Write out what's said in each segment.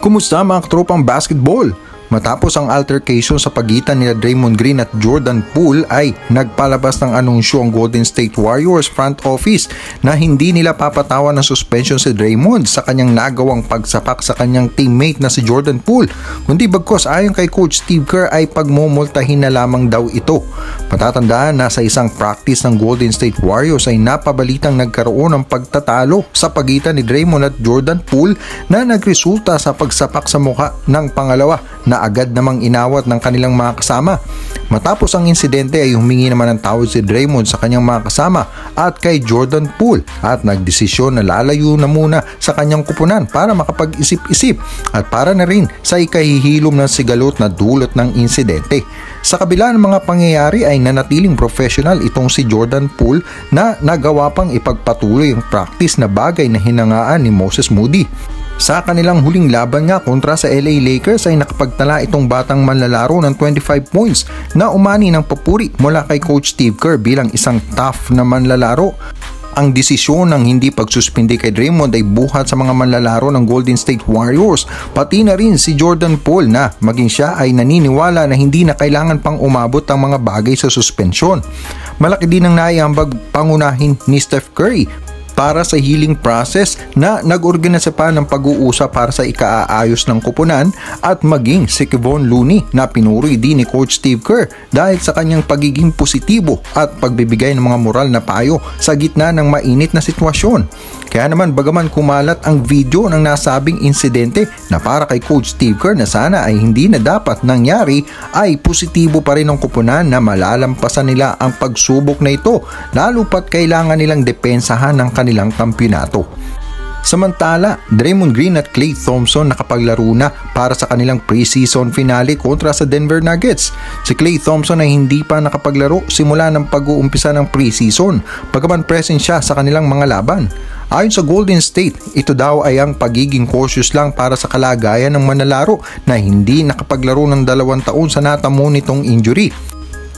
Kumusta mga katropang basketball? Matapos ang altercation sa pagitan nila Draymond Green at Jordan Poole ay nagpalabas ng anunsyo ang Golden State Warriors front office na hindi nila papatawan ng suspension si Draymond sa kanyang nagawang pagsapak sa kanyang teammate na si Jordan Poole, kundi bagkus ayon kay Coach Steve Kerr ay pagmumultahin na lamang daw ito. Patatandaan na sa isang practice ng Golden State Warriors ay napabalitang nagkaroon ng pagtatalo sa pagitan ni Draymond at Jordan Poole na nagresulta sa pagsapak sa mukha ng pangalawa na agad namang inawat ng kanilang mga kasama. Matapos ang insidente ay humingi naman ng tawad si Draymond sa kanyang mga kasama at kay Jordan Poole at nagdesisyon na lalayo na muna sa kanyang kupunan para makapag-isip-isip at para na rin sa ikahihilom ng sigalot na dulot ng insidente. Sa kabila ng mga pangyayari ay nanatiling professional itong si Jordan Poole na nagawa pang ipagpatuloy ang practice na bagay na hinangaan ni Moses Moody. Sa kanilang huling laban nga kontra sa LA Lakers ay nakapagtala itong batang manlalaro ng 25 points na umani ng papuri mula kay Coach Steve Kerr bilang isang tough na manlalaro. Ang desisyon ng hindi pagsuspindi kay Draymond ay buhat sa mga manlalaro ng Golden State Warriors, pati na rin si Jordan Poole na maging siya ay naniniwala na hindi na kailangan pang umabot ang mga bagay sa suspensyon. Malaki din ang naiambag pangunahin ni Steph Curry para sa healing process na nag-organisa pa ng pag-uusap para sa ikaaayos ng kupunan at maging si Kevon Looney na pinuri din ni Coach Steve Kerr dahil sa kanyang pagiging positibo at pagbibigay ng mga moral na payo sa gitna ng mainit na sitwasyon. Kaya naman bagaman kumalat ang video ng nasabing insidente na para kay Coach Steve Kerr na sana ay hindi na dapat nangyari, ay positibo pa rin ang kupunan na malalampasan nila ang pagsubok na ito lalo pat kailangan nilang depensahan ng kanilang kampyonato. Samantala, Draymond Green at Klay Thompson nakapaglaro na para sa kanilang preseason finale kontra sa Denver Nuggets. Si Klay Thompson ay hindi pa nakapaglaro simula ng pag-uumpisa ng preseason, bagaman present siya sa kanilang mga laban. Ayon sa Golden State, ito daw ay ang pagiging cautious lang para sa kalagayan ng manlalaro na hindi nakapaglaro ng 2 taon sa natamo nitong injury.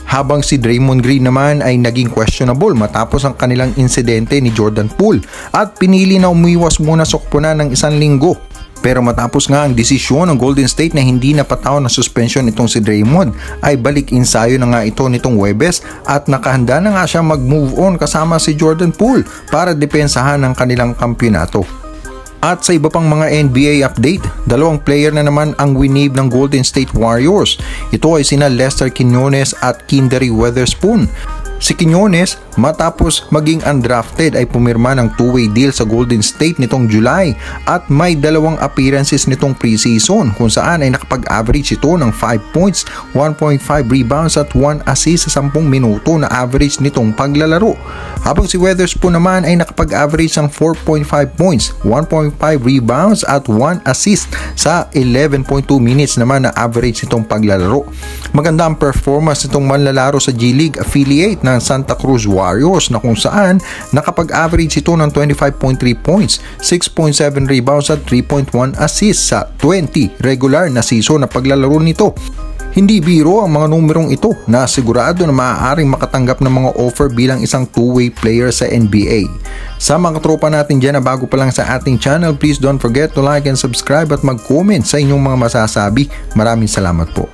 Habang si Draymond Green naman ay naging questionable matapos ang kanilang insidente ni Jordan Poole at pinili na umiwas muna sa kupunan ng 1 linggo. Pero matapos nga ang desisyon ng Golden State na hindi napatawan ng suspension itong si Draymond ay balik ensayo na nga ito nitong Huwebes at nakahanda na nga siya mag-move on kasama si Jordan Poole para depensahan ang kanilang kampyonato. At sa iba pang mga NBA update, 2 player na naman ang winave ng Golden State Warriors. Ito ay sina Lester Quinones at Quinndary Weatherspoon. Si Quinones matapos maging undrafted ay pumirma ng 2-way deal sa Golden State nitong July at may 2 appearances nitong preseason kung saan ay nakapag-average ito ng 5 points, 1.5 rebounds at 1 assist sa 10 minuto na average nitong paglalaro. Habang si Weatherspoon naman ay nakapag-average ng 4.5 points, 1.5 rebounds at 1 assist sa 11.2 minutes naman na average nitong paglalaro. Maganda ang performance nitong manlalaro sa G-League affiliate ng Santa Cruz Warriors na kung saan nakapag-average ito ng 25.3 points, 6.7 rebounds at 3.1 assists sa 20 regular na season na paglalaro nito. Hindi biro ang mga numerong ito na sigurado na maaaring makatanggap ng mga offer bilang isang 2-way player sa NBA. Sa mga tropa natin dyan na bago pa lang sa ating channel, please don't forget to like and subscribe at mag-comment sa inyong mga masasabi. Maraming salamat po.